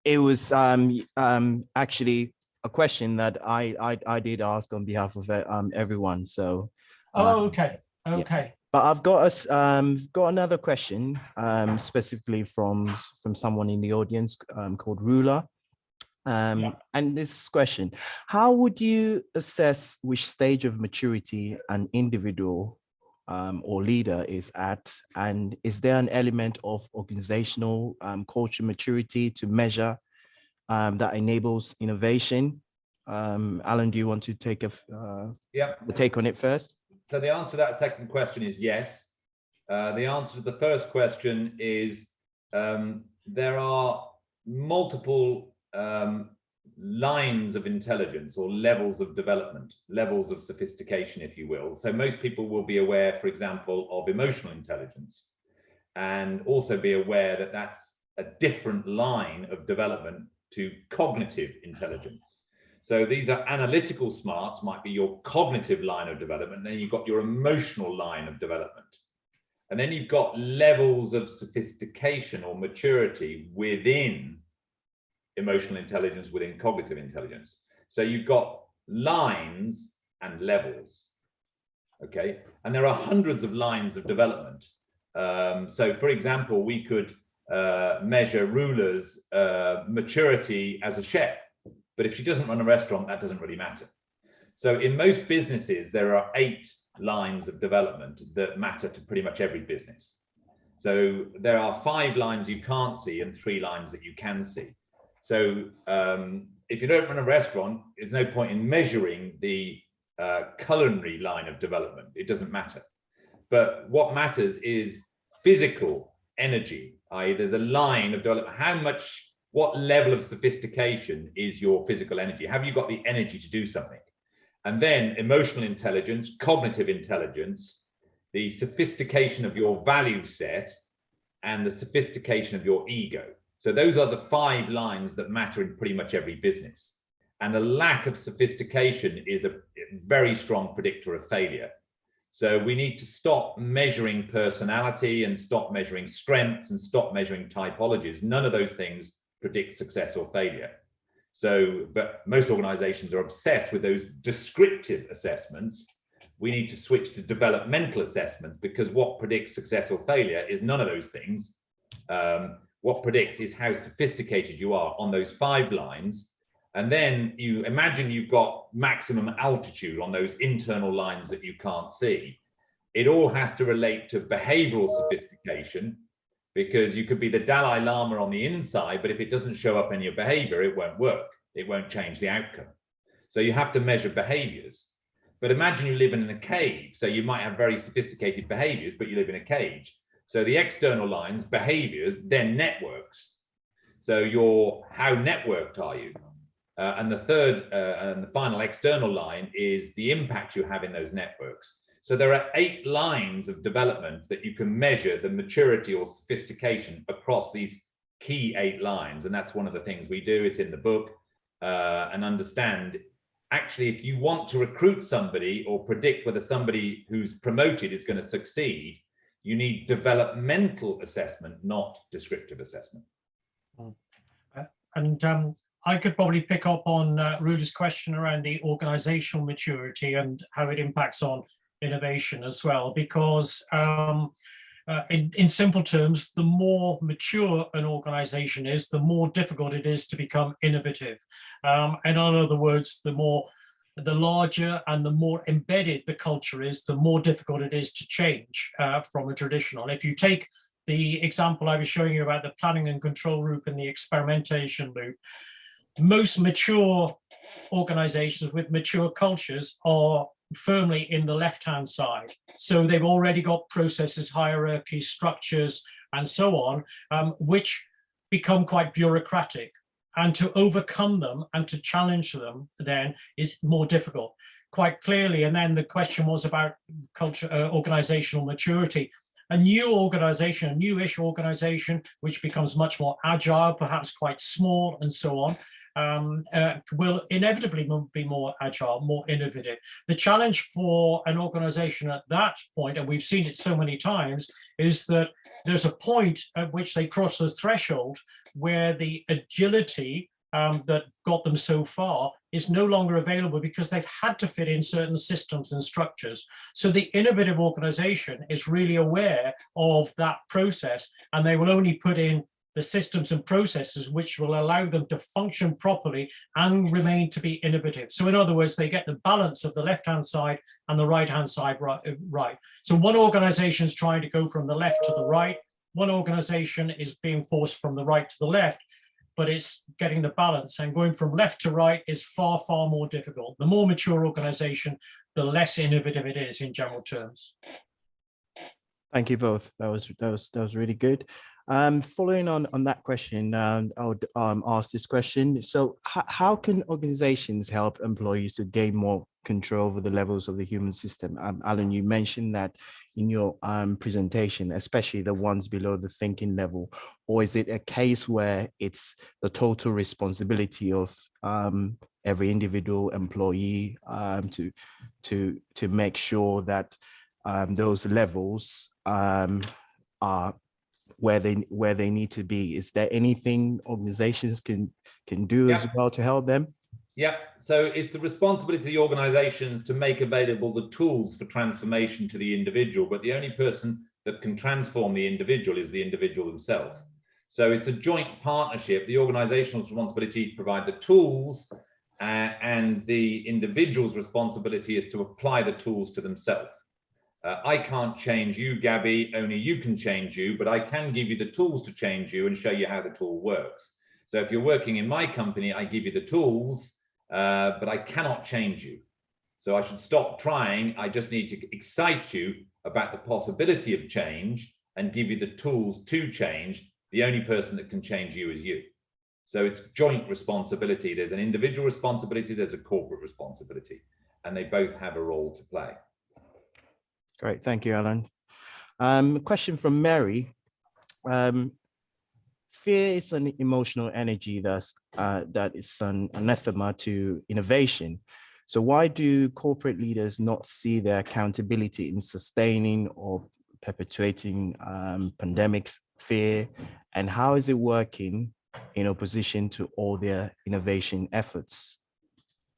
It was actually a question that I did ask on behalf of everyone. So. Okay. Yeah. But I've got another question specifically from someone in the audience called Ruler. And this question: how would you assess which stage of maturity an individual or leader is at? And is there an element of organizational culture maturity to measure that enables innovation? Alan, do you want to take a take on it first? So the answer to that second question is yes. The answer to the first question is there are multiple lines of intelligence or levels of development, levels of sophistication, if you will. So most people will be aware, for example, of emotional intelligence, and also be aware that that's a different line of development to cognitive intelligence. So these are analytical smarts, might be your cognitive line of development. Then you've got your emotional line of development. And then you've got levels of sophistication or maturity within emotional intelligence, within cognitive intelligence. So you've got lines and levels, okay? And there are hundreds of lines of development. So for example, we could measure Ruler's maturity as a chef. But if she doesn't run a restaurant, that doesn't really matter. So in most businesses, there are 8 lines of development that matter to pretty much every business. So there are 5 lines you can't see and 3 lines that you can see. So if you don't run a restaurant, there's no point in measuring the culinary line of development. It doesn't matter. But what matters is physical energy, i.e. there's a line of development. What level of sophistication is your physical energy? Have you got the energy to do something? And then emotional intelligence, cognitive intelligence, the sophistication of your value set, and the sophistication of your ego. So those are the 5 lines that matter in pretty much every business. And the lack of sophistication is a very strong predictor of failure. So we need to stop measuring personality and stop measuring strengths and stop measuring typologies. None of those things predict success or failure. So, but most organizations are obsessed with those descriptive assessments. We need to switch to developmental assessments, because what predicts success or failure is none of those things. What predicts is how sophisticated you are on those 5 lines. And then you imagine you've got maximum altitude on those internal lines that you can't see. It all has to relate to behavioral sophistication, because you could be the Dalai Lama on the inside, but if it doesn't show up in your behavior, it won't work. It won't change the outcome. So you have to measure behaviors. But imagine you live in a cave. So you might have very sophisticated behaviors, but you live in a cage. So the external lines, behaviors, then networks. So how networked are you? And the third and the final external line is the impact you have in those networks. So there are 8 lines of development that you can measure the maturity or sophistication across these key 8 lines. And that's one of the things we do. It's in the book. And understand, actually, if you want to recruit somebody or predict whether somebody who's promoted is going to succeed, you need developmental assessment, not descriptive assessment. And I could probably pick up on Ruder's question around the organizational maturity and how it impacts on innovation as well, because in simple terms, the more mature an organization is, the more difficult it is to become innovative. And in other words, the larger and the more embedded the culture is, the more difficult it is to change from a traditional. If you take the example I was showing you about the planning and control loop and the experimentation loop, most mature organizations with mature cultures are firmly in the left-hand side. So they've already got processes, hierarchies, structures, and so on, which become quite bureaucratic. And to overcome them and to challenge them then is more difficult. quite clearly. And then the question was about culture, organizational maturity. A new organization, a newish organization, which becomes much more agile, perhaps quite small and so on, will inevitably be more agile, more innovative. The challenge for an organization at that point, and we've seen it so many times, is that there's a point at which they cross the threshold where the agility that got them so far is no longer available because they've had to fit in certain systems and structures. So the innovative organization is really aware of that process, and they will only put in the systems and processes which will allow them to function properly and remain to be innovative. So in other words, they get the balance of the left-hand side and the right-hand side right. So one organization is trying to go from the left to the right. One organization is being forced from the right to the left, but it's getting the balance, and going from left to right is far, far more difficult. The more mature organization, the less innovative it is in general terms. Thank you both. That was really good. Following on that question, I would ask this question. So how can organizations help employees to gain more control over the levels of the human system? Alan, you mentioned that in your presentation, especially the ones below the thinking level, or is it a case where it's the total responsibility of every individual employee to make sure that those levels are where they need to be? Is there anything organizations can do as well to help them? Yeah, so it's the responsibility of the organizations to make available the tools for transformation to the individual, but the only person that can transform the individual is the individual themselves. So it's a joint partnership. The organizational responsibility to provide the tools, and the individual's responsibility is to apply the tools to themselves. I can't change you, Gabby, only you can change you, but I can give you the tools to change you and show you how the tool works. So if you're working in my company, I give you the tools, but I cannot change you. So I should stop trying. I just need to excite you about the possibility of change and give you the tools to change. The only person that can change you is you. So it's joint responsibility. There's an individual responsibility, there's a corporate responsibility, and they both have a role to play. Great, thank you, Alan. Question from Mary. Fear is an emotional energy that is an anathema to innovation. So why do corporate leaders not see their accountability in sustaining or perpetuating pandemic fear? And how is it working in opposition to all their innovation efforts?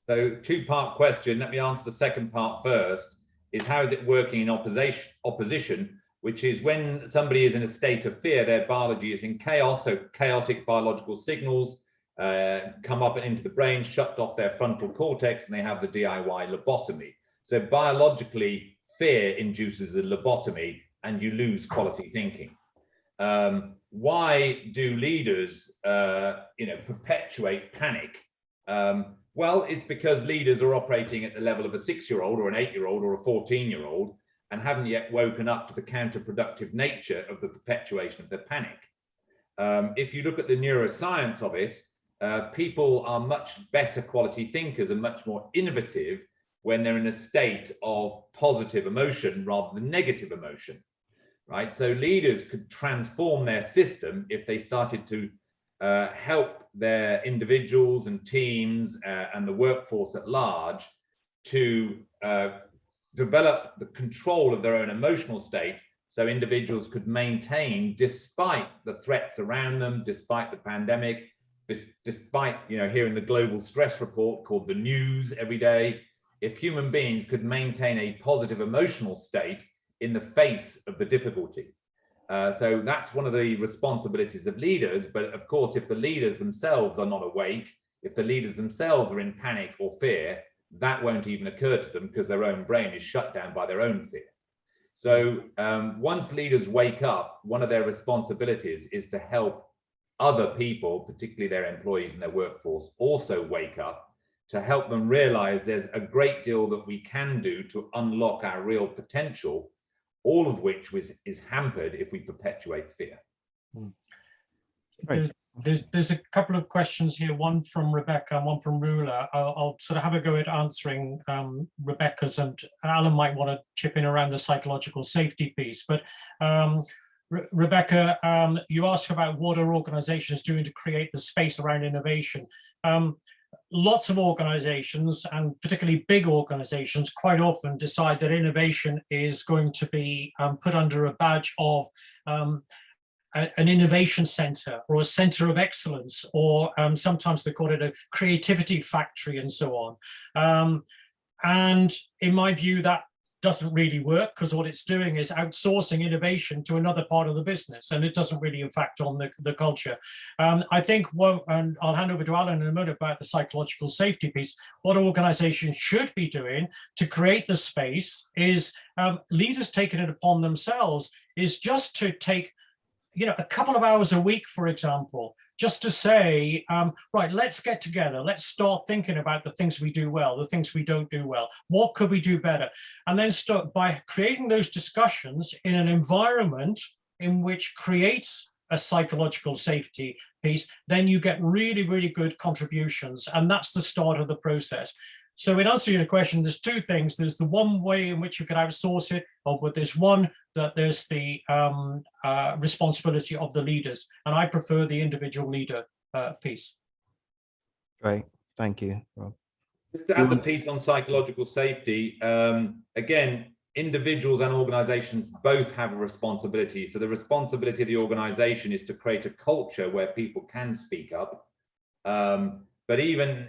So two-part question. Let me answer the second part first. Is how is it working in opposition, which is when somebody is in a state of fear, their biology is in chaos, so chaotic biological signals come up and into the brain, shut off their frontal cortex, and they have the DIY lobotomy. So biologically, fear induces a lobotomy, and you lose quality thinking. Why do leaders perpetuate panic? Well, it's because leaders are operating at the level of a 6-year-old or an 8-year-old or a 14-year-old and haven't yet woken up to the counterproductive nature of the perpetuation of their panic. If you look at the neuroscience of it, people are much better quality thinkers and much more innovative when they're in a state of positive emotion rather than negative emotion, right? So leaders could transform their system if they started to help their individuals and teams and the workforce at large to develop the control of their own emotional state, so individuals could maintain, despite the threats around them, despite the pandemic, despite hearing the global stress report called the news every day. If human beings could maintain a positive emotional state in the face of the difficulty. So that's one of the responsibilities of leaders. But of course, if the leaders themselves are not awake, if the leaders themselves are in panic or fear, that won't even occur to them because their own brain is shut down by their own fear. So once leaders wake up, one of their responsibilities is to help other people, particularly their employees and their workforce, also wake up, to help them realize there's a great deal that we can do to unlock our real potential, all of which is hampered if we perpetuate fear. Right. There's a couple of questions here, one from Rebecca and one from Rula. I'll sort of have a go at answering Rebecca's, and Alan might want to chip in around the psychological safety piece. But Rebecca, you asked about what are organizations doing to create the space around innovation. Lots of organizations, and particularly big organizations, quite often decide that innovation is going to be put under a badge of an innovation center or a center of excellence, or sometimes they call it a creativity factory and so on. And in my view, that doesn't really work, because what it's doing is outsourcing innovation to another part of the business, and it doesn't really impact on the culture. I think, and I'll hand over to Alan in a minute about the psychological safety piece, what organizations should be doing to create the space is leaders taking it upon themselves is just to take a couple of hours a week, for example, just to say, right, let's get together. Let's start thinking about the things we do well, the things we don't do well. What could we do better? And then start by creating those discussions in an environment in which creates a psychological safety piece. Then you get really, really good contributions. And that's the start of the process. So in answer to your question, there's two things. There's the one way in which you could outsource it, but there's one that there's the responsibility of the leaders. And I prefer the individual leader piece. Great, thank you, Rob. Just to add the piece on psychological safety, again, individuals and organizations both have a responsibility. So the responsibility of the organization is to create a culture where people can speak up. But even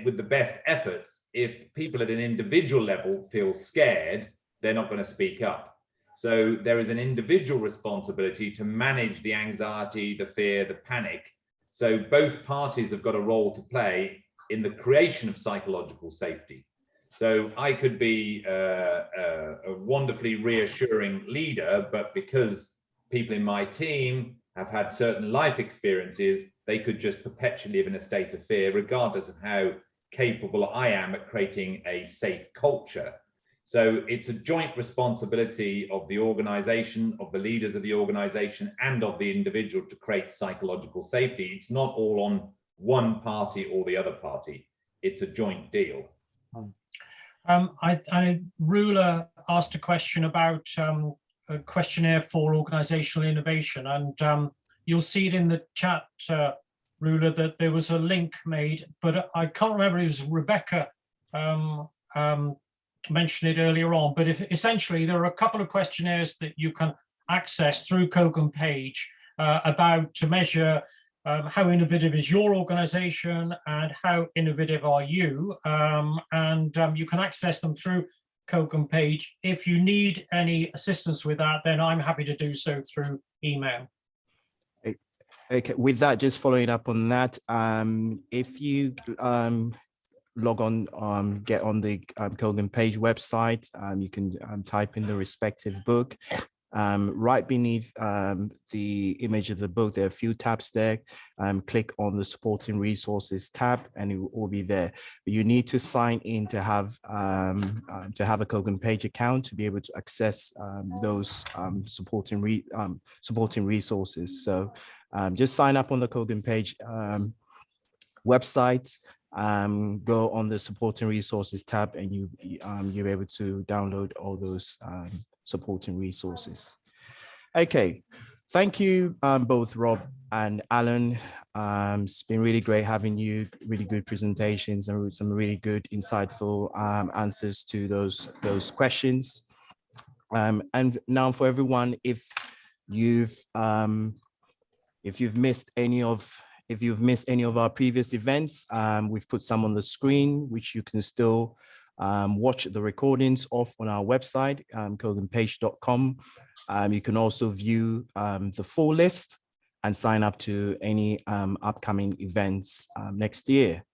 with the best efforts, if people at an individual level feel scared, they're not going to speak up. So there is an individual responsibility to manage the anxiety, the fear, the panic. So both parties have got a role to play in the creation of psychological safety. So I could be a wonderfully reassuring leader, but because people in my team have had certain life experiences, they could just perpetually live in a state of fear, regardless of how capable I am at creating a safe culture. So it's a joint responsibility of the organization, of the leaders of the organization, and of the individual to create psychological safety. It's not all on one party or the other party. It's a joint deal. Rula asked a question about a questionnaire for organizational innovation, and you'll see it in the chat, Rula, that there was a link made, but I can't remember, it was Rebecca mentioned it earlier on, but essentially there are a couple of questionnaires that you can access through Kogan page about to measure how innovative is your organization and how innovative are you, and you can access them through Kogan page. If you need any assistance with that, then I'm happy to do so through email. Okay, with that, just following up on that, if you log on, get on the Kogan page website, you can type in the respective book. Right beneath the image of the book, there are a few tabs there. Click on the supporting resources tab and it will all be there. But you need to sign in to have a Kogan page account to be able to access those supporting resources. So just sign up on the Kogan page website, go on the supporting resources tab, and you're able to download all those supporting resources. Okay, thank you both Rob and Alan. It's been really great having you, really good presentations and some really good insightful answers to those questions. And now for everyone, if you've missed any of our previous events, we've put some on the screen, which you can still watch the recordings of on our website, koganpage.com. You can also view the full list and sign up to any upcoming events next year.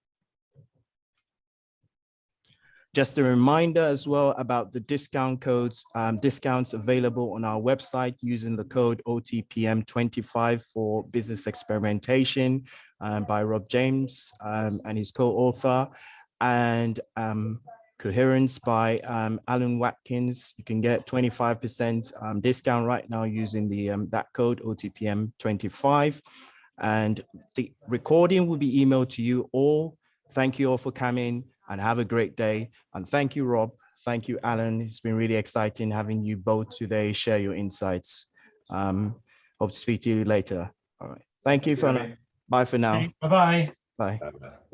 Just a reminder as well about the discount codes, discounts available on our website using the code OTPM25 for business experimentation by Rob James and his co-author, and Coherence by Alan Watkins. You can get 25% discount right now using the that code OTPM25. and the recording will be emailed to you all. Thank you all for coming and have a great day. And thank you, Rob. Thank you, Alan. It's been really exciting having you both today share your insights. Hope to speak to you later. All right. Thank you for now. Bye for now. Bye-bye. Bye. Bye-bye.